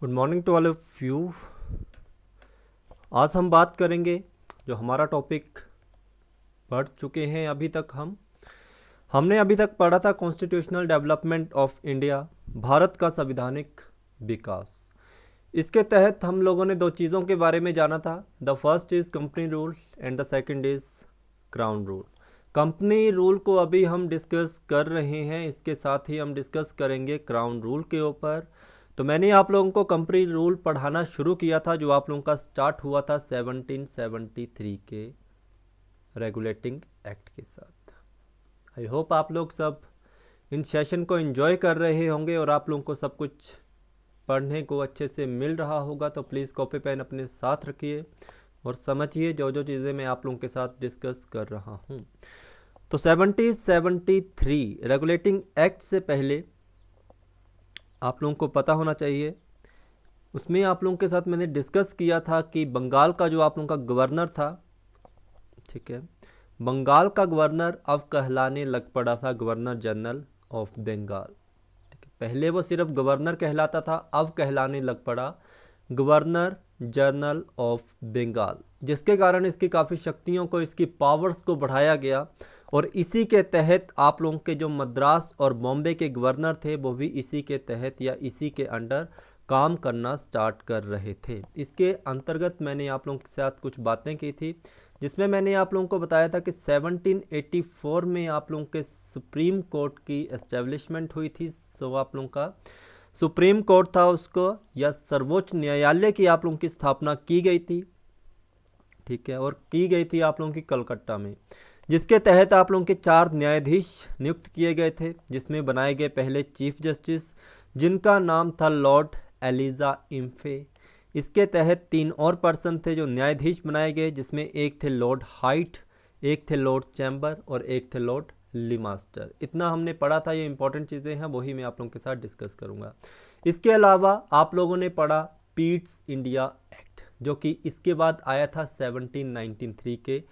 Good morning to all of you. आज हम बात करेंगे जो हमारा टॉपिक पढ़ चुके हैं अभी तक हमने अभी तक पढ़ा था constitutional development of India, Bharat का संविधानिक विकास। इसके तहत हम लोगों ने दो चीज़ों के बारे में जाना था। The first is company rule and the second is crown rule. Company rule को अभी हम डिस्कस कर रहे हैं, इसके साथ ही हम डिस्कस करेंगे क्राउन रूल के ऊपर। तो मैंने आप लोगों को कंपनी रूल पढ़ाना शुरू किया था, जो आप लोगों का स्टार्ट हुआ था 1773 के रेगुलेटिंग एक्ट के साथ। आई होप आप लोग सब इन सेशन को एंजॉय कर रहे होंगे और आप लोगों को सब कुछ पढ़ने को अच्छे से मिल रहा होगा। तो प्लीज़ कॉपी पेन अपने साथ रखिए और समझिए जो जो चीज़ें मैं आप लोगों के साथ डिस्कस कर रहा हूँ। तो 1773 रेगुलेटिंग एक्ट से पहले आप लोगों को पता होना चाहिए, उसमें आप लोगों के साथ मैंने डिस्कस किया था कि बंगाल का जो आप लोगों का गवर्नर था, ठीक है, बंगाल का गवर्नर अब कहलाने लग पड़ा था गवर्नर जनरल ऑफ बंगाल। ठीक है, पहले वो सिर्फ गवर्नर कहलाता था, अब कहलाने लग पड़ा गवर्नर जनरल ऑफ बंगाल, जिसके कारण इसकी काफ़ी शक्तियों को, इसकी पावर्स को बढ़ाया गया। और इसी के तहत आप लोगों के जो मद्रास और बॉम्बे के गवर्नर थे वो भी इसी के तहत या इसी के अंडर काम करना स्टार्ट कर रहे थे। इसके अंतर्गत मैंने आप लोगों के साथ कुछ बातें की थी, जिसमें मैंने आप लोगों को बताया था कि 1784 में आप लोगों के सुप्रीम कोर्ट की एस्टेब्लिशमेंट हुई थी। सो आप लोगों का सुप्रीम कोर्ट था, उसको या सर्वोच्च न्यायालय की आप लोगों की स्थापना की गई थी, ठीक है, और की गई थी आप लोगों की कलकत्ता में, जिसके तहत आप लोगों के 4 न्यायाधीश नियुक्त किए गए थे, जिसमें बनाए गए पहले चीफ जस्टिस, जिनका नाम था लॉर्ड एलिजा इम्फे। इसके तहत 3 और पर्सन थे जो न्यायाधीश बनाए गए, जिसमें एक थे लॉर्ड हाइट, एक थे लॉर्ड चैम्बर और एक थे लॉर्ड लीमास्टर। इतना हमने पढ़ा था, ये इंपॉर्टेंट चीज़ें हैं, वही मैं आप लोगों के साथ डिस्कस करूंगा। इसके अलावा आप लोगों ने पढ़ा पीट्स इंडिया एक्ट, जो कि इसके बाद आया था 1793 के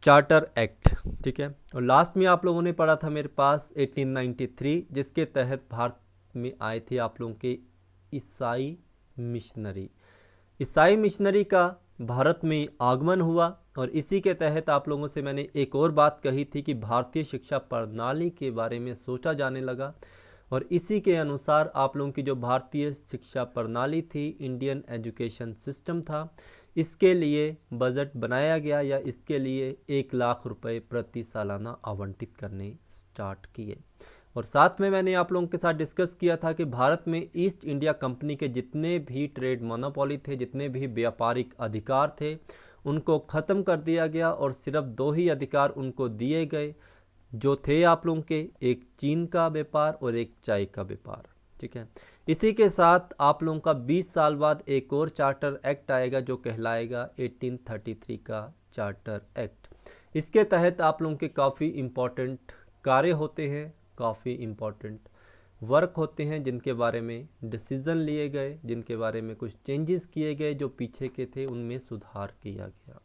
चार्टर एक्ट, ठीक है। और लास्ट में आप लोगों ने पढ़ा था मेरे पास 1893, जिसके तहत भारत में आए थे आप लोगों के ईसाई मिशनरी। ईसाई मिशनरी का भारत में आगमन हुआ और इसी के तहत आप लोगों से मैंने एक और बात कही थी कि भारतीय शिक्षा प्रणाली के बारे में सोचा जाने लगा। और इसी के अनुसार आप लोगों की जो भारतीय शिक्षा प्रणाली थी, इंडियन एजुकेशन सिस्टम था, इसके लिए बजट बनाया गया या इसके लिए 1 लाख रुपए प्रति सालाना आवंटित करने स्टार्ट किए। और साथ में मैंने आप लोगों के साथ डिस्कस किया था कि भारत में ईस्ट इंडिया कंपनी के जितने भी ट्रेड मोनोपोली थे, जितने भी व्यापारिक अधिकार थे, उनको ख़त्म कर दिया गया और सिर्फ 2 ही अधिकार उनको दिए गए, जो थे आप लोगों के, एक चीन का व्यापार और एक चाय का व्यापार, ठीक है। इसी के साथ आप लोगों का 20 साल बाद एक और चार्टर एक्ट आएगा, जो कहलाएगा 1833 का चार्टर एक्ट। इसके तहत आप लोगों के काफ़ी इम्पोर्टेंट कार्य होते हैं, काफ़ी इम्पोर्टेंट वर्क होते हैं, जिनके बारे में डिसीज़न लिए गए, जिनके बारे में कुछ चेंजेस किए गए, जो पीछे के थे उनमें सुधार किया गया।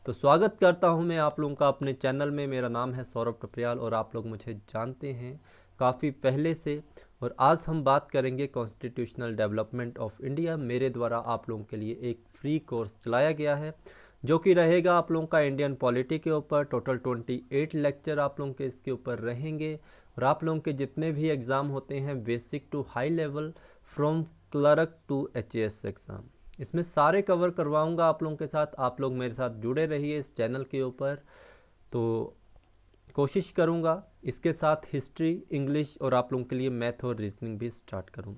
तो स्वागत करता हूं मैं आप लोगों का अपने चैनल में। मेरा नाम है सौरभ टपरियाल और आप लोग मुझे जानते हैं काफ़ी पहले से। और आज हम बात करेंगे कॉन्स्टिट्यूशनल डेवलपमेंट ऑफ इंडिया। मेरे द्वारा आप लोगों के लिए एक फ्री कोर्स चलाया गया है, जो कि रहेगा आप लोगों का इंडियन पॉलिटी के ऊपर। टोटल 28 लेक्चर आप लोगों के इसके ऊपर रहेंगे और आप लोगों के जितने भी एग्ज़ाम होते हैं, basic to high level, from clerk to HAS exam, इसमें सारे कवर करवाऊंगा आप लोगों के साथ। आप लोग मेरे साथ जुड़े रहिए इस चैनल के ऊपर। तो कोशिश करूंगा इसके साथ हिस्ट्री, इंग्लिश और आप लोगों के लिए मैथ और रीजनिंग भी स्टार्ट करूं।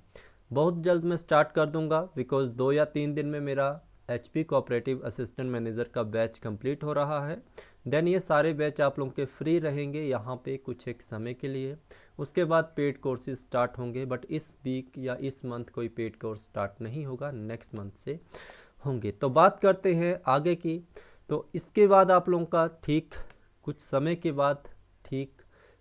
बहुत जल्द मैं स्टार्ट कर दूंगा, बिकॉज 2 या 3 दिन में मेरा एचपी कोऑपरेटिव असिस्टेंट मैनेजर का बैच कंप्लीट हो रहा है। देन ये सारे बैच आप लोगों के फ्री रहेंगे यहाँ पे कुछ एक समय के लिए। उसके बाद पेड कोर्सेज स्टार्ट होंगे, बट इस वीक या इस मंथ कोई पेड कोर्स स्टार्ट नहीं होगा, नेक्स्ट मंथ से होंगे। तो बात करते हैं आगे की। तो इसके बाद आप लोगों का ठीक कुछ समय के बाद, ठीक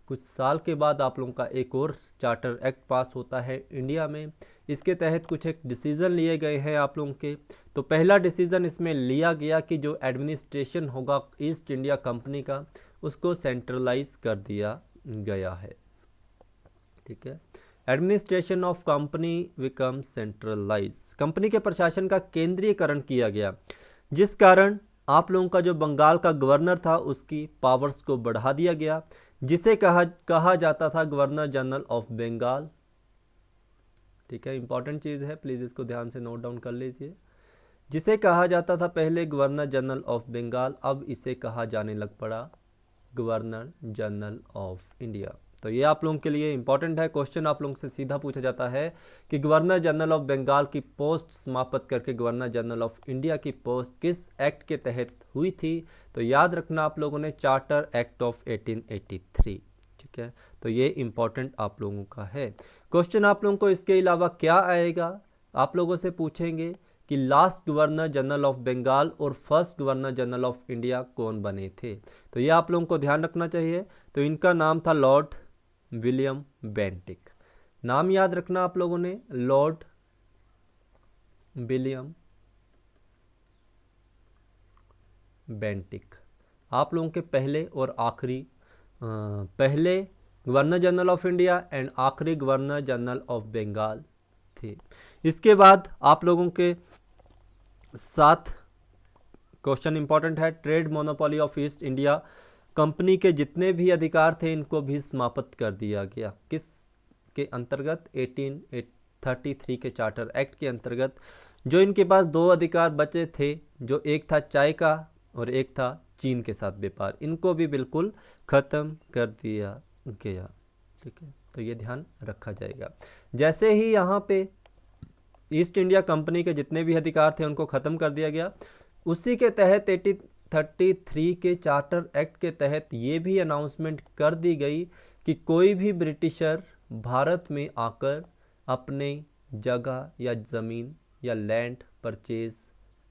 कुछ साल के बाद आप लोगों का एक और चार्टर एक्ट पास होता है इंडिया में। इसके तहत कुछ एक डिसीज़न लिए गए हैं आप लोगों के। तो पहला डिसीज़न इसमें लिया गया कि जो एडमिनिस्ट्रेशन होगा ईस्ट इंडिया कंपनी का, उसको सेंट्रलाइज कर दिया गया है, ठीक है। Administration of company become centralize, company के प्रशासन का केंद्रीयकरण किया गया, जिस कारण आप लोगों का जो बंगाल का गवर्नर था उसकी पावर्स को बढ़ा दिया गया, जिसे कहा जाता था गवर्नर जनरल ऑफ बंगाल। ठीक है, इंपॉर्टेंट चीज़ है, प्लीज़ इसको ध्यान से नोट डाउन कर लीजिए। जिसे कहा जाता था पहले गवर्नर जनरल ऑफ बंगाल, अब इसे कहा जाने लग पड़ा गवर्नर जनरल ऑफ इंडिया। तो ये आप लोगों के लिए इंपॉर्टेंट है, क्वेश्चन आप लोगों से सीधा पूछा जाता है कि गवर्नर जनरल ऑफ बंगाल की पोस्ट समाप्त करके गवर्नर जनरल ऑफ इंडिया की पोस्ट किस एक्ट के तहत हुई थी। तो याद रखना आप लोगों ने, चार्टर एक्ट ऑफ 1883। ठीक है, तो ये इंपॉर्टेंट आप लोगों का है। क्वेश्चन आप लोगों को इसके अलावा क्या आएगा, आप लोगों से पूछेंगे कि last governor general of Bengal और first governor general of India कौन बने थे। तो ये आप लोगों को ध्यान रखना चाहिए। तो इनका नाम था लॉर्ड विलियम बेंटिक। नाम याद रखना आप लोगों ने, लॉर्ड विलियम बेंटिक। आप लोगों के पहले और आखिरी पहले governor general of India and आखिरी गवर्नर जनरल ऑफ बंगाल थे। इसके बाद आप लोगों के साथ क्वेश्चन इंपॉर्टेंट है, trade monopoly of east India company के जितने भी अधिकार थे इनको भी समाप्त कर दिया गया। किस के अंतर्गत, 1833 के चार्टर एक्ट के अंतर्गत। जो इनके पास दो अधिकार बचे थे, जो एक था चाय का और एक था चीन के साथ व्यापार, इनको भी बिल्कुल ख़त्म कर दिया गया। ठीक है, तो ये ध्यान रखा जाएगा। जैसे ही यहाँ पे ईस्ट इंडिया कंपनी के जितने भी अधिकार थे उनको ख़त्म कर दिया गया, उसी के तहत 1833 के चार्टर एक्ट के तहत ये भी अनाउंसमेंट कर दी गई कि कोई भी ब्रिटिशर भारत में आकर अपने जगह या ज़मीन या लैंड परचेज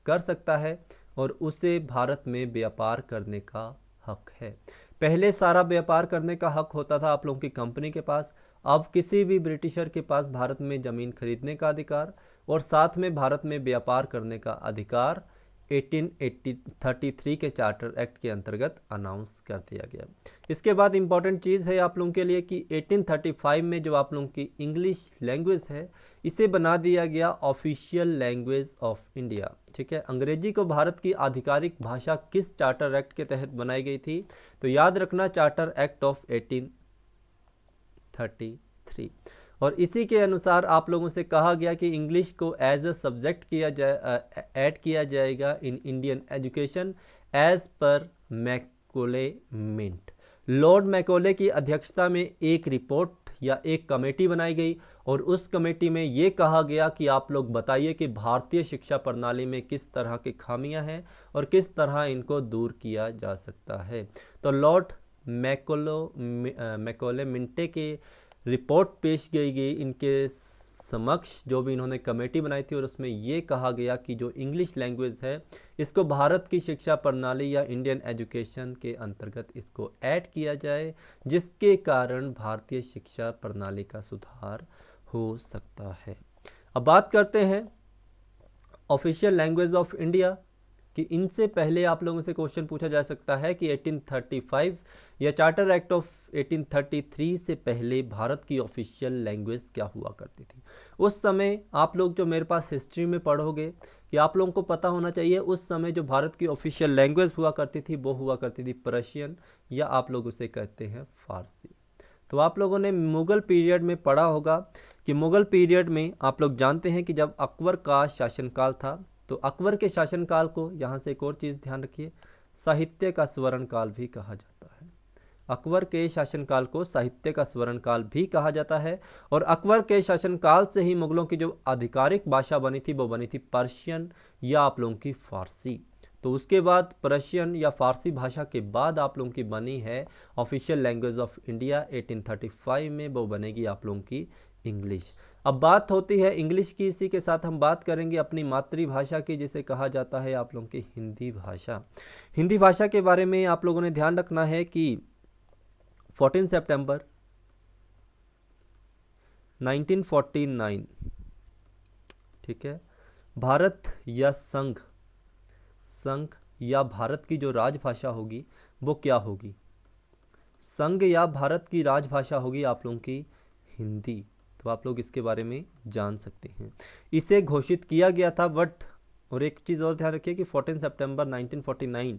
कर सकता है और उसे भारत में व्यापार करने का हक है। पहले सारा व्यापार करने का हक होता था आप लोगों की कंपनी के पास, अब किसी भी ब्रिटिशर के पास भारत में ज़मीन खरीदने का अधिकार और साथ में भारत में व्यापार करने का अधिकार 1833 के चार्टर एक्ट के अंतर्गत अनाउंस कर दिया गया। इसके बाद इंपॉर्टेंट चीज़ है आप लोगों के लिए कि 1835 में जो आप लोगों की इंग्लिश लैंग्वेज है इसे बना दिया गया ऑफिशियल लैंग्वेज ऑफ इंडिया। ठीक है, अंग्रेजी को भारत की आधिकारिक भाषा किस चार्टर एक्ट के तहत बनाई गई थी। तो याद रखना, चार्टर एक्ट ऑफ 1833। और इसी के अनुसार आप लोगों से कहा गया कि इंग्लिश को एज अ सब्जेक्ट ऐड किया जाएगा in Indian education as per Macaulay minute. Lord Macaulay की अध्यक्षता में एक रिपोर्ट या एक कमेटी बनाई गई और उस कमेटी में ये कहा गया कि आप लोग बताइए कि भारतीय शिक्षा प्रणाली में किस तरह की खामियां हैं और किस तरह इनको दूर किया जा सकता है। तो लॉर्ड मैकोले मिंटे के रिपोर्ट पेश गई इनके समक्ष, जो भी इन्होंने कमेटी बनाई थी, और उसमें ये कहा गया कि जो इंग्लिश लैंग्वेज है इसको भारत की शिक्षा प्रणाली या इंडियन एजुकेशन के अंतर्गत इसको ऐड किया जाए, जिसके कारण भारतीय शिक्षा प्रणाली का सुधार हो सकता है। अब बात करते हैं ऑफिशियल लैंग्वेज ऑफ इंडिया कि इनसे पहले आप लोगों से क्वेश्चन पूछा जा सकता है कि 1835 या चार्टर एक्ट ऑफ 1833 से पहले भारत की ऑफिशियल लैंग्वेज क्या हुआ करती थी। उस समय आप लोग जो मेरे पास हिस्ट्री में पढ़ोगे कि आप लोगों को पता होना चाहिए, उस समय जो भारत की ऑफिशियल लैंग्वेज हुआ करती थी वो हुआ करती थी पर्शियन, या आप लोग उसे कहते हैं फारसी। तो आप लोगों ने मुग़ल पीरियड में पढ़ा होगा कि मुग़ल पीरियड में आप लोग जानते हैं कि जब अकबर का शासनकाल था, तो अकबर के शासनकाल को, यहाँ से एक और चीज़ ध्यान रखिए, साहित्य का स्वर्ण काल भी कहा जाता है। अकबर के शासनकाल को साहित्य का स्वर्ण काल भी कहा जाता है। और अकबर के शासनकाल से ही मुग़लों की जो आधिकारिक भाषा बनी थी वो बनी थी पर्शियन या आप लोगों की फारसी। तो उसके बाद पर्शियन या फारसी भाषा के बाद आप लोगों की बनी है ऑफिशियल लैंग्वेज ऑफ इंडिया 1835 में, वो बनेगी आप लोगों की इंग्लिश। अब बात होती है इंग्लिश की, इसी के साथ हम बात करेंगे अपनी मातृभाषा की, जिसे कहा जाता है आप लोगों की हिंदी भाषा। हिंदी भाषा के बारे में आप लोगों ने ध्यान रखना है कि 14 सितंबर 1949, ठीक है, भारत या संघ या भारत की जो राजभाषा होगी वो क्या होगी, संघ या भारत की राजभाषा होगी आप लोगों की हिंदी। तो आप लोग इसके बारे में जान सकते हैं। इसे घोषित किया गया था बट, और एक चीज़ और ध्यान रखिए कि 14 सितंबर 1949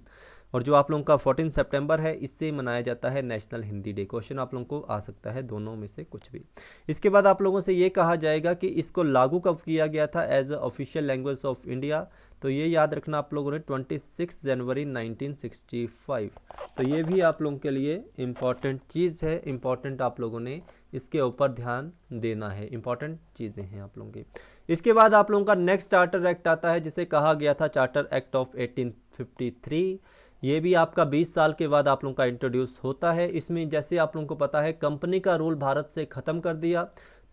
और जो आप लोगों का 14 सितंबर है, इससे मनाया जाता है नेशनल हिंदी डे। क्वेश्चन आप लोगों को आ सकता है दोनों में से कुछ भी। इसके बाद आप लोगों से ये कहा जाएगा कि इसको लागू कब किया गया था as a official language of India, तो ये याद रखना आप लोगों ने 26 जनवरी 1965। तो ये भी आप लोगों के लिए इम्पॉर्टेंट चीज़ है, इम्पॉर्टेंट आप लोगों ने इसके ऊपर ध्यान देना है, इम्पॉर्टेंट चीज़ें हैं आप लोगों की। इसके बाद आप लोगों का नेक्स्ट चार्टर एक्ट आता है जिसे कहा गया था चार्टर एक्ट ऑफ 1853। ये भी आपका 20 साल के बाद आप लोगों का इंट्रोड्यूस होता है। इसमें जैसे आप लोगों को पता है कंपनी का रूल भारत से ख़त्म कर दिया,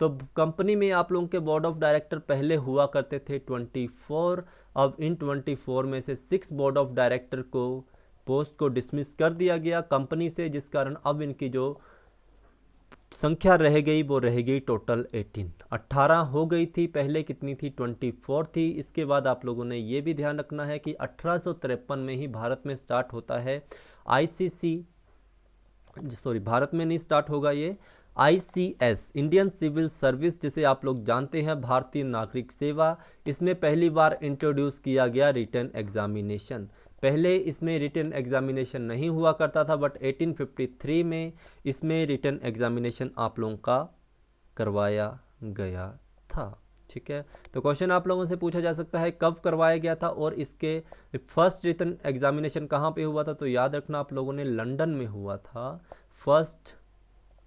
तो कंपनी में आप लोगों के बोर्ड ऑफ डायरेक्टर पहले हुआ करते थे 24, अब इन 24 में से 6 बोर्ड ऑफ डायरेक्टर को पोस्ट को डिसमिस कर दिया गया कंपनी से, जिस कारण अब इनकी जो संख्या रह गई वो रह गई टोटल 18 हो गई थी, पहले कितनी थी 24 थी। इसके बाद आप लोगों ने ये भी ध्यान रखना है कि 1853 में ही भारत में स्टार्ट होता है आईसीसी, सॉरी भारत में नहीं स्टार्ट होगा ये, आईसीएस इंडियन सिविल सर्विस जिसे आप लोग जानते हैं, भारतीय नागरिक सेवा। इसमें पहली बार इंट्रोड्यूस किया गया रिटन एग्जामिनेशन। पहले इसमें रिटन एग्जामिनेशन नहीं हुआ करता था बट 1853 में इसमें रिटन एग्जामिनेशन आप लोगों का करवाया गया था। ठीक है, तो क्वेश्चन आप लोगों से पूछा जा सकता है कब करवाया गया था और इसके फर्स्ट रिटन एग्जामिनेशन कहाँ पे हुआ था, तो याद रखना आप लोगों ने लंदन में हुआ था। फर्स्ट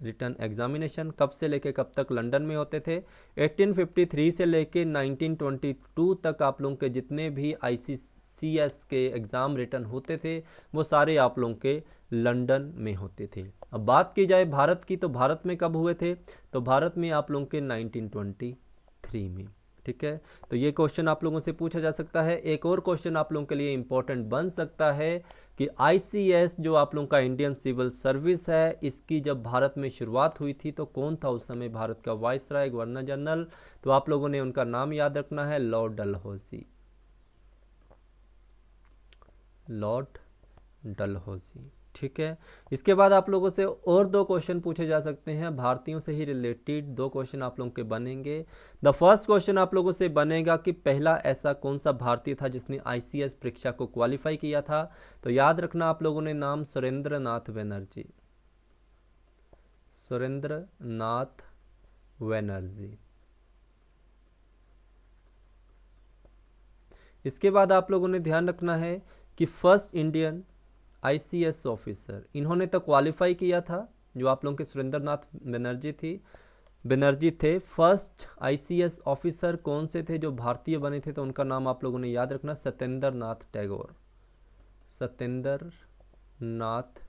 रिटन एग्जामिनेशन कब से लेके कब तक लंदन में होते थे, 1853 से लेके 1922 तक आप लोगों के जितने भी आईसीएस के एग्ज़ाम रिटन होते थे वो सारे आप लोगों के लंदन में होते थे। अब बात की जाए भारत की, तो भारत में कब हुए थे, तो भारत में आप लोगों के 1923 में। ठीक है, तो ये क्वेश्चन आप लोगों से पूछा जा सकता है। एक और क्वेश्चन आप लोगों के लिए इंपॉर्टेंट बन सकता है कि आईसीएस जो आप लोगों का इंडियन सिविल सर्विस है, इसकी जब भारत में शुरुआत हुई थी तो कौन था उस समय भारत का वाइसराय गवर्नर जनरल, तो आप लोगों ने उनका नाम याद रखना है, लॉर्ड डलहौजी। लॉर्ड डलहौजी। ठीक है, इसके बाद आप लोगों से और 2 क्वेश्चन पूछे जा सकते हैं, भारतीयों से ही रिलेटेड 2 क्वेश्चन आप लोगों के बनेंगे। द फर्स्ट क्वेश्चन आप लोगों से बनेगा कि पहला ऐसा कौन सा भारतीय था जिसने आईसीएस परीक्षा को क्वालिफाई किया था, तो याद रखना आप लोगों ने नाम सुरेंद्र नाथ बनर्जी। सुरेंद्र नाथ बनर्जी। इसके बाद आप लोगों ने ध्यान रखना है कि फर्स्ट इंडियन आईसीएस ऑफिसर इन्होंने तो क्वालिफाई किया था, जो आप लोगों के सुरेंद्र नाथ बनर्जी थे। फर्स्ट आईसीएस ऑफिसर कौन से थे जो भारतीय बने थे, तो उनका नाम आप लोगों ने याद रखना, सत्येंद्र नाथ टैगोर। सत्येंद्र नाथ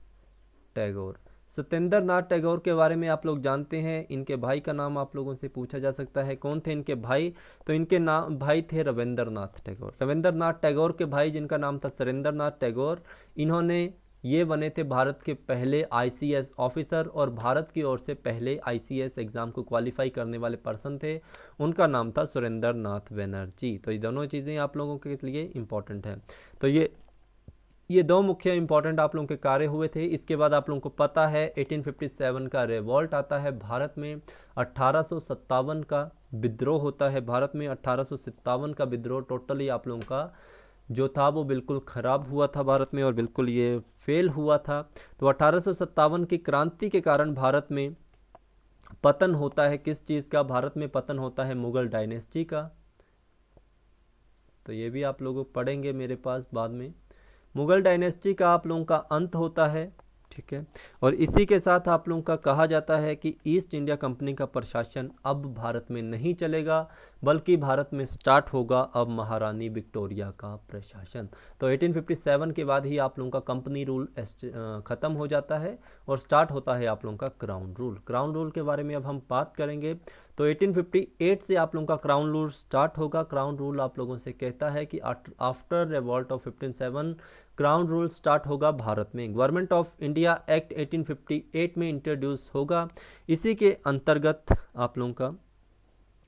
टैगोर। सत्येंद्र नाथ टैगोर के बारे में आप लोग जानते हैं, इनके भाई का नाम आप लोगों से पूछा जा सकता है, कौन थे इनके भाई, तो इनके नाम भाई थे रविंद्र नाथ टैगोर। रविंद्र नाथ टैगोर के भाई जिनका नाम था सुरेंद्र नाथ टैगोर, इन्होंने ये बने थे भारत के पहले आईसीएस ऑफिसर और भारत की ओर से पहले आईसीएस एग्ज़ाम को क्वालिफाई करने वाले पर्सन थे, उनका नाम था सुरेंद्र नाथ बनर्जी। तो ये दोनों चीज़ें आप लोगों के लिए इम्पॉर्टेंट है। तो ये 2 मुख्य इंपॉर्टेंट आप लोगों के कार्य हुए थे। इसके बाद आप लोगों को पता है 1857 का रिवॉल्ट आता है भारत में, 1857 का विद्रोह होता है भारत में। 1857 का विद्रोह टोटली आप लोगों का जो था वो बिल्कुल ख़राब हुआ था भारत में और बिल्कुल ये फेल हुआ था। तो 1857 की क्रांति के कारण भारत में पतन होता है, किस चीज़ का, भारत में पतन होता है मुगल डायनेस्टी का। तो ये भी आप लोग पढ़ेंगे मेरे पास बाद में, मुगल डायनेस्टी का आप लोगों का अंत होता है। ठीक है, और इसी के साथ आप लोगों का कहा जाता है कि ईस्ट इंडिया कंपनी का प्रशासन अब भारत में नहीं चलेगा, बल्कि भारत में स्टार्ट होगा अब महारानी विक्टोरिया का प्रशासन। तो 1857 के बाद ही आप लोगों का कंपनी रूल ख़त्म हो जाता है और स्टार्ट होता है आप लोगों का क्राउन रूल। क्राउन रूल के बारे में अब हम बात करेंगे। तो 1858 से आप लोगों का क्राउन रूल स्टार्ट होगा। क्राउन रूल आप लोगों से कहता है कि after revolt of 1557 crown rule start होगा भारत में। गवर्नमेंट ऑफ इंडिया एक्ट 1858 में इंट्रोड्यूस होगा। इसी के अंतर्गत आप लोगों का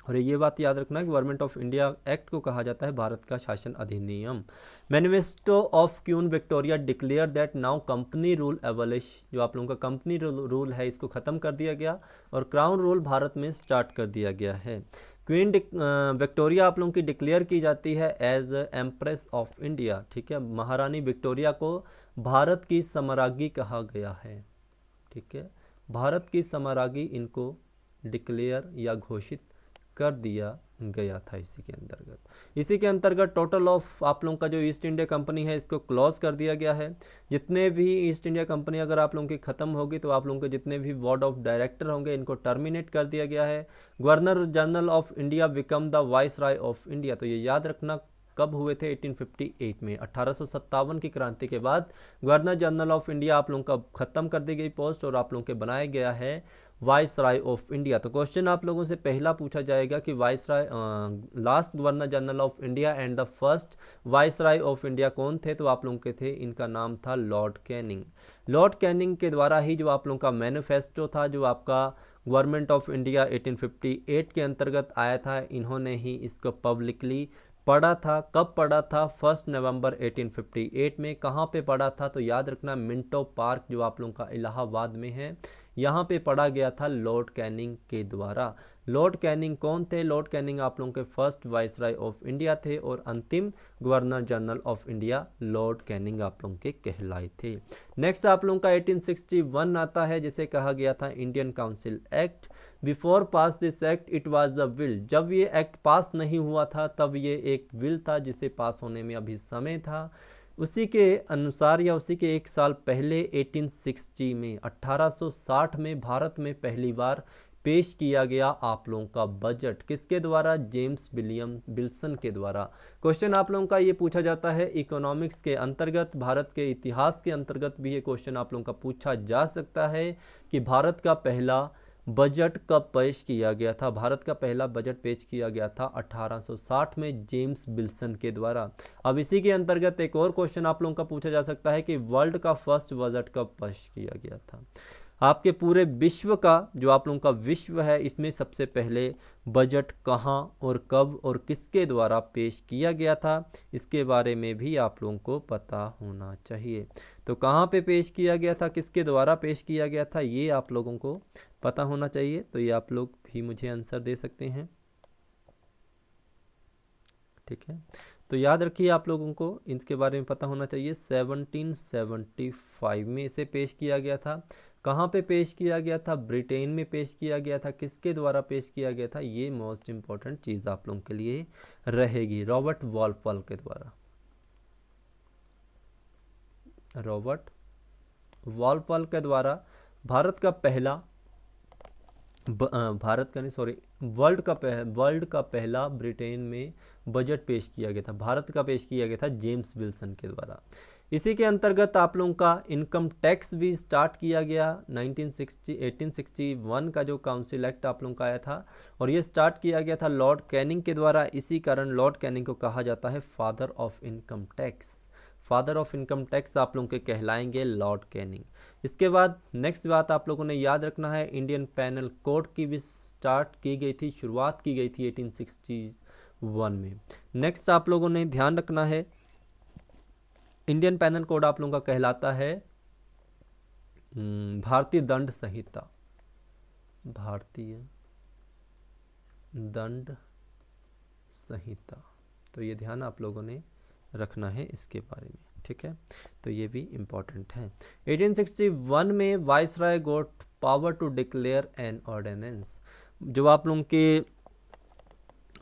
और ये बात याद रखना, गवर्नमेंट ऑफ इंडिया एक्ट को कहा जाता है भारत का शासन अधिनियम। Manifesto of queen Victoria declare that now company rule abolish, जो आप लोगों का कंपनी रूल है इसको ख़त्म कर दिया गया और क्राउन रूल भारत में स्टार्ट कर दिया गया है। क्वीन विक्टोरिया आप लोगों की डिक्लेयर की जाती है एज एम्प्रेस ऑफ इंडिया, ठीक है। महारानी विक्टोरिया को भारत की सम्राज्ञी कहा गया है, ठीक है। भारत की सम्राज्ञी इनको डिक्लेयर या घोषित कर दिया गया था इसी के अंतर्गत टोटल ऑफ आप लोगों का जो ईस्ट इंडिया कंपनी है इसको क्लोज कर दिया गया है। जितने भी ईस्ट इंडिया कंपनी अगर आप लोगों की ख़त्म होगी तो आप लोगों के जितने भी बोर्ड ऑफ डायरेक्टर होंगे इनको टर्मिनेट कर दिया गया है। Governor general of India become the viceroy of India, तो ये याद रखना कब हुए थे, 1858 में। 1857 की क्रांति के बाद गवर्नर जनरल ऑफ इंडिया आप लोगों का ख़त्म कर दी गई पोस्ट और आप लोगों के बनाया गया है वाइसराय ऑफ इंडिया। तो क्वेश्चन आप लोगों से पहला पूछा जाएगा कि viceroy last governor general of India and the first viceroy of India कौन थे, तो आप लोगों के थे, इनका नाम था लॉर्ड कैनिंग। लॉर्ड कैनिंग के द्वारा ही जो आप लोगों का मैनिफेस्टो था, जो आपका गवर्नमेंट ऑफ इंडिया 1858 के अंतर्गत आया था, इन्होंने ही इसको पब्लिकली पढ़ा था। कब पढ़ा था? 1 नवंबर 1858 में। कहाँ पे पढ़ा था? तो याद रखना मिंटो पार्क जो आप लोगों का इलाहाबाद में है, यहाँ पे पढ़ा गया था लॉर्ड कैनिंग के द्वारा। लॉर्ड कैनिंग कौन थे? लॉर्ड कैनिंग आप लोगों के फर्स्ट वाइसराय ऑफ इंडिया थे और अंतिम governor general of India Lord Canning आप लोगों के कहलाए थे। नेक्स्ट आप लोगों का 1861 आता है, जिसे कहा गया था Indian council act. Before pass this act it was the will, जब ये एक्ट पास नहीं हुआ था तब ये एक विल था जिसे पास होने में अभी समय था। उसी के अनुसार या उसी के एक साल पहले 1860 में 1860 में भारत में पहली बार पेश किया गया आप लोगों का बजट। किसके द्वारा? जेम्स विलियम विल्सन के द्वारा। क्वेश्चन आप लोगों का ये पूछा जाता है इकोनॉमिक्स के अंतर्गत, भारत के इतिहास के अंतर्गत भी ये क्वेश्चन आप लोगों का पूछा जा सकता है कि भारत का पहला बजट कब पेश किया गया था। भारत का पहला बजट पेश किया गया था 1860 में जेम्स विल्सन के द्वारा। अब इसी के अंतर्गत एक और क्वेश्चन आप लोगों का पूछा जा सकता है कि वर्ल्ड का फर्स्ट बजट कब पेश किया गया था। आपके पूरे विश्व का जो आप लोगों का विश्व है इसमें सबसे पहले बजट कहाँ और कब और किसके द्वारा पेश किया गया था, इसके बारे में भी आप लोगों को पता होना चाहिए। तो कहाँ पे पेश किया गया था, किसके द्वारा पेश किया गया था, ये आप लोगों को पता होना चाहिए। तो ये आप लोग भी मुझे आंसर दे सकते हैं, ठीक है। तो याद रखिए आप लोगों को इसके बारे में पता होना चाहिए। 1775 में इसे पेश किया गया था। कहाँ पे पेश किया गया था? ब्रिटेन में पेश किया गया था। किसके द्वारा पेश किया गया था? ये मोस्ट इंपॉर्टेंट चीज़ आप लोगों के लिए रहेगी, रॉबर्ट वॉलपॉल के द्वारा। रॉबर्ट वॉलपॉल के द्वारा भारत का पहला भारत का नहीं सॉरी वर्ल्ड का पहला ब्रिटेन में बजट पेश किया गया था। भारत का पेश किया गया था जेम्स विल्सन के द्वारा। इसी के अंतर्गत आप लोगों का इनकम टैक्स भी स्टार्ट किया गया। 1861 का जो काउंसिल एक्ट आप लोगों का आया था और ये स्टार्ट किया गया था लॉर्ड कैनिंग के द्वारा। इसी कारण लॉर्ड कैनिंग को कहा जाता है father of income tax. Father of income tax आप लोगों के कहलाएंगे लॉर्ड कैनिंग। इसके बाद नेक्स्ट बात आप लोगों ने याद रखना है, इंडियन पैनल कोड की भी स्टार्ट की गई थी, शुरुआत की गई थी 1861 में। नेक्स्ट आप लोगों ने ध्यान रखना है, इंडियन पैनल कोड आप लोगों का कहलाता है भारतीय दंड संहिता। भारतीय दंड संहिता, तो ये ध्यान आप लोगों ने रखना है इसके बारे में, ठीक है। तो ये भी इम्पॉर्टेंट है। 1861 में viceroy got power to declare an ordinance. जो आप लोगों के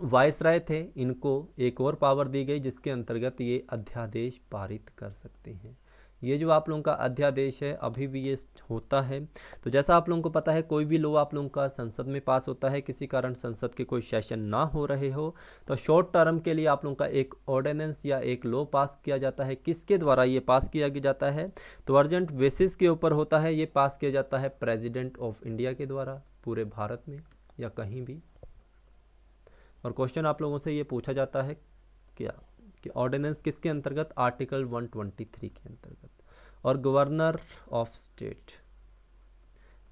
वाइसराय थे इनको एक और पावर दी गई जिसके अंतर्गत ये अध्यादेश पारित कर सकते हैं। ये जो आप लोगों का अध्यादेश है अभी भी ये होता है। तो जैसा आप लोगों को पता है कोई भी लॉ आप लोगों का संसद में पास होता है, किसी कारण संसद के कोई सेशन ना हो रहे हो तो शॉर्ट टर्म के लिए आप लोगों का एक ऑर्डिनेंस या एक लॉ पास किया जाता है। किसके द्वारा ये पास किया जाता है? तो अर्जेंट बेसिस के ऊपर होता है। ये पास किया जाता है प्रेसिडेंट ऑफ इंडिया के द्वारा पूरे भारत में या कहीं भी। और क्वेश्चन आप लोगों से ये पूछा जाता है क्या कि ऑर्डिनेंस किसके अंतर्गत? आर्टिकल 123 के अंतर्गत। और governor of state,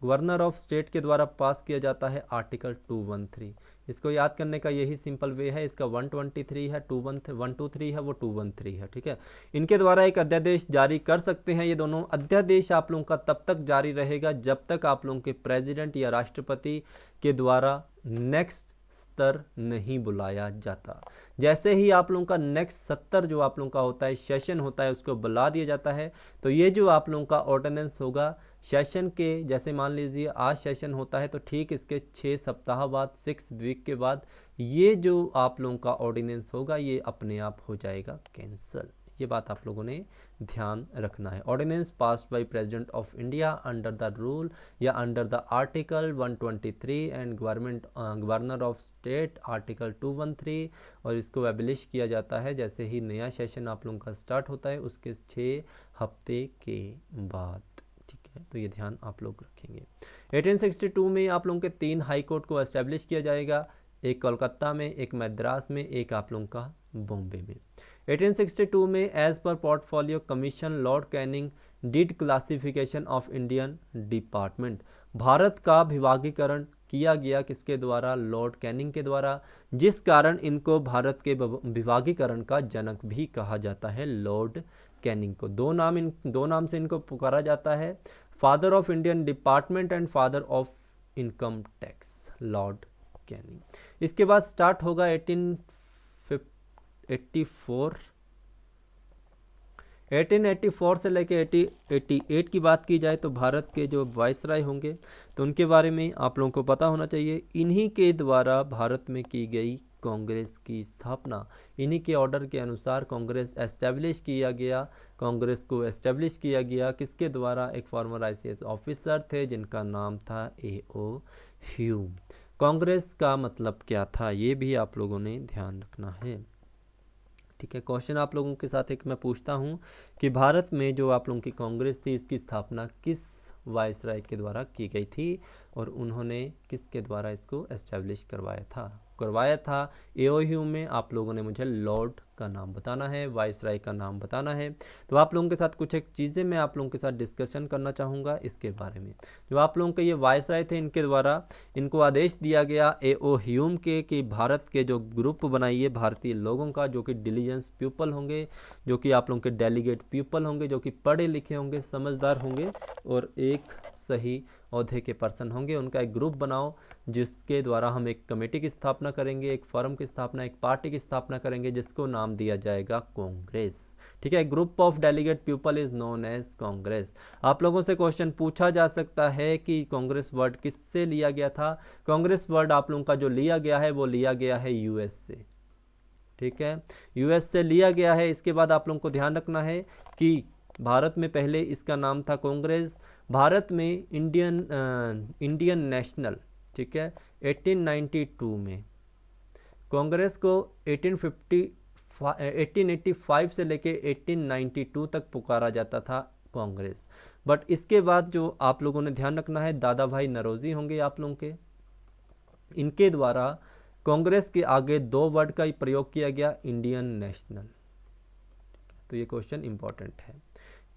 governor of state के द्वारा पास किया जाता है आर्टिकल 213। इसको याद करने का यही सिंपल वे है, इसका 123 है, 123 है, वो 213 है, ठीक है। इनके द्वारा एक अध्यादेश जारी कर सकते हैं। ये दोनों अध्यादेश आप लोगों का तब तक जारी रहेगा जब तक आप लोगों के प्रेसिडेंट या राष्ट्रपति के द्वारा नेक्स्ट स्तर नहीं बुलाया जाता। जैसे ही आप लोगों का नेक्स्ट सत्र जो आप लोगों का होता है, सेशन होता है, उसको बुला दिया जाता है, तो ये जो आप लोगों का ऑर्डिनेंस होगा सेशन के, जैसे मान लीजिए आज सेशन होता है तो ठीक इसके 6 सप्ताह बाद, 6 वीक के बाद ये जो आप लोगों का ऑर्डिनेंस होगा ये अपने आप हो जाएगा कैंसल। ये बात आप लोगों ने ध्यान रखना है। Ordinance passed by president of India under the rule या under the article 123 and governor of state article 213, और इसको एबलिश किया जाता है जैसे ही नया सेशन आप लोगों का स्टार्ट होता है उसके 6 हफ्ते के बाद, ठीक है। तो ये ध्यान आप लोग रखेंगे। 1862 में आप लोगों के 3 हाई कोर्ट को एस्टेब्लिश किया जाएगा, एक कोलकाता में, एक मद्रास में, एक आप लोगों का बॉम्बे में। 1862 में as per portfolio commission Lord Canning did classification of Indian department. Bharat का विभागीकरण किया गया किसके द्वारा? लॉर्ड कैनिंग के द्वारा, जिस कारण इनको भारत के विभागीकरण का जनक भी कहा जाता है, लॉर्ड कैनिंग को। दो नाम से इनको पुकारा जाता है, father of Indian department and father of income tax, Lord Canning. इसके बाद स्टार्ट होगा 1884 से लेके 1888 की बात की जाए तो भारत के जो वायसराय होंगे तो उनके बारे में आप लोगों को पता होना चाहिए। इन्हीं के द्वारा भारत में की गई कांग्रेस की स्थापना, इन्हीं के ऑर्डर के अनुसार कांग्रेस एस्टेब्लिश किया गया। कांग्रेस को एस्टेब्लिश किया गया किसके द्वारा? एक फॉर्मर आईसीएस ऑफिसर थे जिनका नाम था A.O. ह्यूम। कांग्रेस का मतलब क्या था ये भी आप लोगों ने ध्यान रखना है, ठीक है। क्वेश्चन आप लोगों के साथ एक मैं पूछता हूँ कि भारत में जो आप लोगों की कांग्रेस थी इसकी स्थापना किस वायसराय के द्वारा की गई थी और उन्होंने किसके द्वारा इसको एस्टेब्लिश करवाया था? A.O. ह्यूम में। आप लोगों ने मुझे लॉर्ड का नाम बताना है, वायसराय का नाम बताना है। तो आप लोगों के साथ कुछ एक चीज़ें मैं आप लोगों के साथ डिस्कशन करना चाहूँगा इसके बारे में। जो आप लोगों के ये वायसराय थे इनके द्वारा इनको आदेश दिया गया A.O. ह्यूम के कि भारत के जो ग्रुप बनाइए भारतीय लोगों का, जो कि डिलीजेंस पीपल होंगे, जो कि आप लोगों के डेलीगेट पीपल होंगे, जो कि पढ़े लिखे होंगे, समझदार होंगे और एक सही ओहदे के पर्सन होंगे, उनका एक ग्रुप बनाओ जिसके द्वारा हम एक कमेटी की स्थापना करेंगे, एक फर्म की स्थापना, एक पार्टी की स्थापना करेंगे जिसको नाम दिया जाएगा कांग्रेस, ठीक है। Group of delegate people is known as Congress. आप लोगों से क्वेश्चन पूछा जा सकता है कि कांग्रेस वर्ड किससे लिया गया था? कांग्रेस वर्ड आप लोगों का जो लिया गया है वो लिया गया है यूएस से, ठीक है, यूएस से लिया गया है। इसके बाद आप लोगों को ध्यान रखना है कि भारत में पहले इसका नाम था कांग्रेस, भारत में इंडियन नेशनल, ठीक है, 1892 में। कांग्रेस को 1885 से लेके 1892 तक पुकारा जाता था कांग्रेस। बट इसके बाद जो आप लोगों ने ध्यान रखना है, दादा भाई नौरोजी होंगे आप लोगों के, इनके द्वारा कांग्रेस के आगे 2 वर्ड का ही प्रयोग किया गया, इंडियन नेशनल। तो ये क्वेश्चन इंपॉर्टेंट है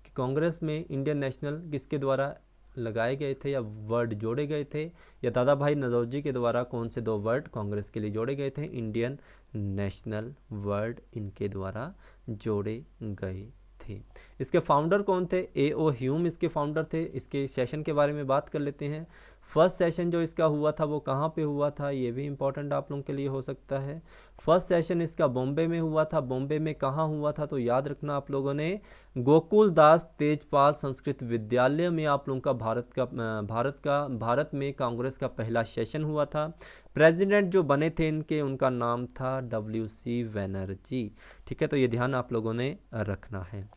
कि कांग्रेस में इंडियन नेशनल किसके द्वारा लगाए गए थे या वर्ड जोड़े गए थे, या दादा भाई नौरोजी के द्वारा कौन से 2 वर्ड कांग्रेस के लिए जोड़े गए थे? इंडियन नेशनल वर्ड इनके द्वारा जोड़े गए थे। इसके फाउंडर कौन थे? A.O. ह्यूम इसके फाउंडर थे। इसके सेशन के बारे में बात कर लेते हैं। फर्स्ट सेशन जो इसका हुआ था वो कहाँ पे हुआ था, ये भी इंपॉर्टेंट आप लोगों के लिए हो सकता है। फर्स्ट सेशन इसका बॉम्बे में हुआ था। बॉम्बे में कहाँ हुआ था तो याद रखना आप लोगों ने, गोकुल दास तेजपाल संस्कृत विद्यालय में आप लोगों का भारत में कांग्रेस का पहला सेशन हुआ था। प्रेसिडेंट जो बने थे इनके, उनका नाम था W.C. बनर्जी, ठीक है। तो ये ध्यान आप लोगों ने रखना है।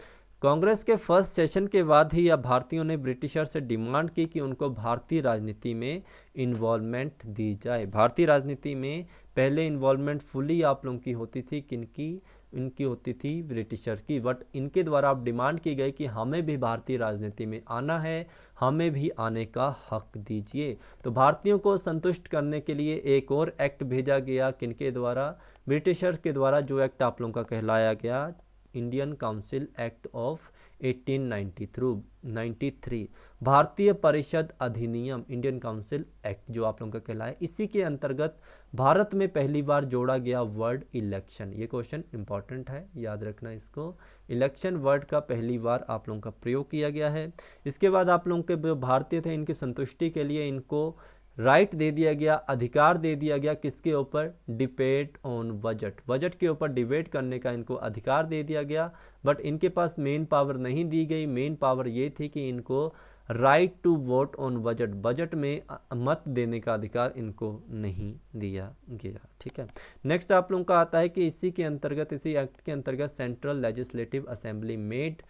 कांग्रेस के फर्स्ट सेशन के बाद ही अब भारतीयों ने ब्रिटिशर से डिमांड की कि उनको भारतीय राजनीति में इन्वॉल्वमेंट दी जाए। भारतीय राजनीति में पहले इन्वॉल्वमेंट फुली आप लोगों की होती थी किनकी? इनकी होती थी ब्रिटिशर्स की। बट इनके द्वारा अब डिमांड की गई कि हमें भी भारतीय राजनीति में आना है, हमें भी आने का हक दीजिए। तो भारतीयों को संतुष्ट करने के लिए एक और एक्ट भेजा गया, किनके द्वारा? ब्रिटिशर्स के द्वारा। जो एक्ट आप लोगों का कहलाया गया इंडियन काउंसिल एक्ट ऑफ 1893 भारतीय परिषद अधिनियम इंडियन काउंसिल एक्ट जो आप लोगों का कहलाए, इसी के अंतर्गत भारत में पहली बार जोड़ा गया वर्ड इलेक्शन। ये क्वेश्चन इंपॉर्टेंट है, याद रखना इसको। इलेक्शन वर्ड का पहली बार आप लोगों का प्रयोग किया गया है। इसके बाद आप लोगों के जो भारतीय थे इनकी संतुष्टि के लिए इनको राइट दे दिया गया, अधिकार दे दिया गया किसके ऊपर, डिबेट ऑन बजट, बजट के ऊपर डिबेट करने का इनको अधिकार दे दिया गया। बट इनके पास मेन पावर नहीं दी गई, मेन पावर ये थी कि इनको right to vote on budget, budget में मत देने का अधिकार इनको नहीं दिया गया। ठीक है, नेक्स्ट आप लोगों का आता है कि इसी के अंतर्गत, इसी एक्ट के अंतर्गत सेंट्रल लेजिस्लेटिव असेंबली मेड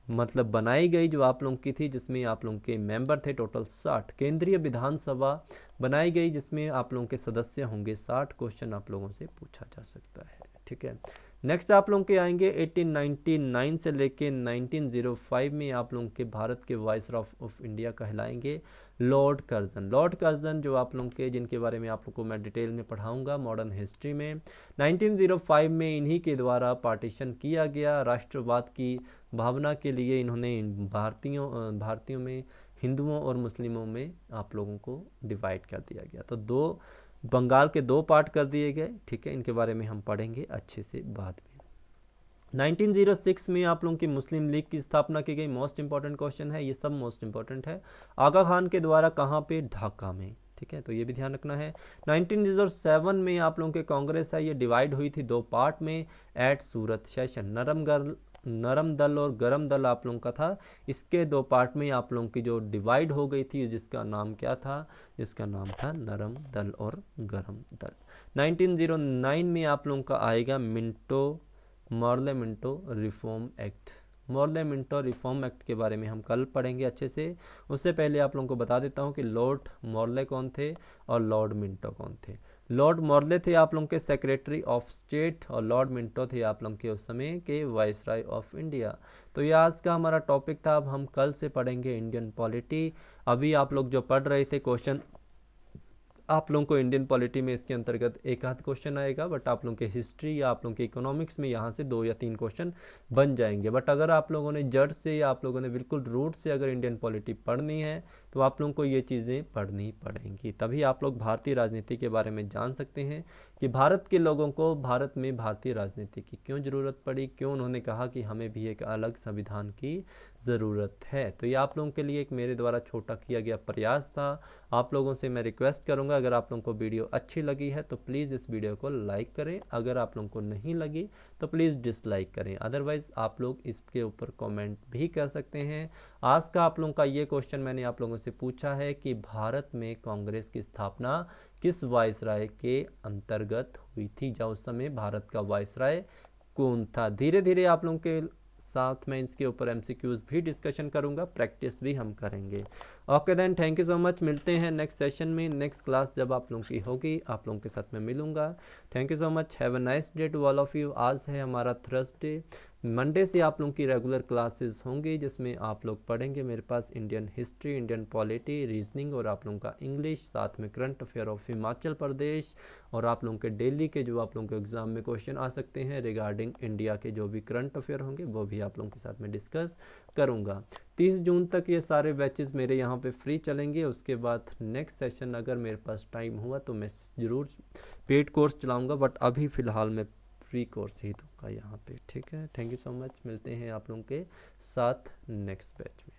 मतलब बनाई गई जो आप लोगों की थी, जिसमें आप लोगों के मेंबर थे टोटल 60। केंद्रीय विधानसभा बनाई गई जिसमें आप लोगों के सदस्य होंगे 60। क्वेश्चन आप लोगों से पूछा जा सकता है। ठीक है, नेक्स्ट आप लोगों के आएंगे 1899 से लेके 1905 में आप लोगों के भारत के वाइसरॉय ऑफ इंडिया कहलाएंगे लॉर्ड कर्जन। लॉर्ड कर्जन जो आप लोगों के, जिनके बारे में आप लोगों को मैं डिटेल में पढ़ाऊंगा मॉडर्न हिस्ट्री में। 1905 में इन्हीं के द्वारा पार्टीशन किया गया। राष्ट्रवाद की भावना के लिए इन्होंने भारतीयों में हिंदुओं और मुस्लिमों में आप लोगों को डिवाइड कर दिया गया। तो बंगाल के 2 पार्ट कर दिए गए। ठीक है, इनके बारे में हम पढ़ेंगे अच्छे से बाद में। 1906 में आप लोगों की मुस्लिम लीग की स्थापना की गई। मोस्ट इंपॉर्टेंट क्वेश्चन है, ये सब मोस्ट इंपॉर्टेंट है। आगा खान के द्वारा कहाँ पे, ढाका में। ठीक है, तो ये भी ध्यान रखना है। 1907 में आप लोगों के कांग्रेस है, ये डिवाइड हुई थी 2 पार्ट में एट सूरत सेशन। नरम दल और गरम दल आप लोगों का था, इसके 2 पार्ट में आप लोगों की जो डिवाइड हो गई थी, जिसका नाम क्या था, जिसका नाम था नरम दल और गरम दल। 1909 में आप लोगों का आएगा Morley Minto reform act. Morley Minto reform act के बारे में हम कल पढ़ेंगे अच्छे से। उससे पहले आप लोगों को बता देता हूं कि लॉर्ड मॉर्ले कौन थे और लॉर्ड मिंटो कौन थे। लॉर्ड मॉर्ले थे आप लोगों के सेक्रेटरी ऑफ स्टेट और लॉर्ड मिंटो थे आप लोगों के उस समय के वाइसरॉय ऑफ इंडिया। तो ये आज का हमारा टॉपिक था। अब हम कल से पढ़ेंगे इंडियन पॉलिटी। अभी आप लोग जो पढ़ रहे थे क्वेश्चन, आप लोगों को इंडियन पॉलिटी में इसके अंतर्गत एक आध क्वेश्चन आएगा, बट आप लोगों के हिस्ट्री या आप लोगों के इकोनॉमिक्स में यहाँ से 2 या 3 क्वेश्चन बन जाएंगे। बट अगर आप लोगों ने जड़ से या आप लोगों ने बिल्कुल रूट से अगर इंडियन पॉलिटी पढ़नी है तो आप लोगों को ये चीज़ें पढ़नी पड़ेंगी, तभी आप लोग भारतीय राजनीति के बारे में जान सकते हैं कि भारत के लोगों को भारत में भारतीय राजनीति की क्यों ज़रूरत पड़ी, क्यों उन्होंने कहा कि हमें भी एक अलग संविधान की ज़रूरत है। तो ये आप लोगों के लिए एक मेरे द्वारा छोटा किया गया प्रयास था। आप लोगों से मैं रिक्वेस्ट करूंगा, अगर आप लोगों को वीडियो अच्छी लगी है तो प्लीज़ इस वीडियो को लाइक करें, अगर आप लोगों को नहीं लगी तो प्लीज़ डिसलाइक करें। अदरवाइज़ आप लोग इसके ऊपर कमेंट भी कर सकते हैं। आज का आप लोगों का ये क्वेश्चन मैंने आप लोगों से पूछा है कि भारत में कांग्रेस की स्थापना किस वाइसराय के अंतर्गत हुई थी, जब उस समय भारत का वाइसराय कौन था। धीरे धीरे आप लोगों के साथ में इसके ऊपर एमसीक्यूज भी डिस्कशन करूंगा, प्रैक्टिस भी हम करेंगे। Okay then, thank you so much. मिलते हैं नेक्स्ट सेशन में, नेक्स्ट क्लास जब आप लोगों की होगी आप लोगों के साथ में मिलूंगा। Thank you so much, have a nice day to all of you. आज है हमारा थर्सडे, मंडे से आप लोगों की रेगुलर क्लासेस होंगी जिसमें आप लोग पढ़ेंगे मेरे पास Indian history, Indian polity, reasoning और आप लोगों का इंग्लिश, साथ में current affair of Himachal Pradesh और आप लोगों के डेली के जो आप लोगों के एग्जाम में क्वेश्चन आ सकते हैं रिगार्डिंग इंडिया के जो भी करंट अफेयर होंगे वो भी आप लोगों के साथ में डिस्कस करूंगा। 30 जून तक ये सारे बैचेस मेरे यहाँ पे फ्री चलेंगे। उसके बाद नेक्स्ट सेशन अगर मेरे पास टाइम हुआ तो मैं ज़रूर पेड कोर्स चलाऊँगा, बट अभी फ़िलहाल मैं फ्री कोर्स ही दूंगा यहाँ पे। ठीक है, थैंक यू सो मच। मिलते हैं आप लोगों के साथ नेक्स्ट बैच में।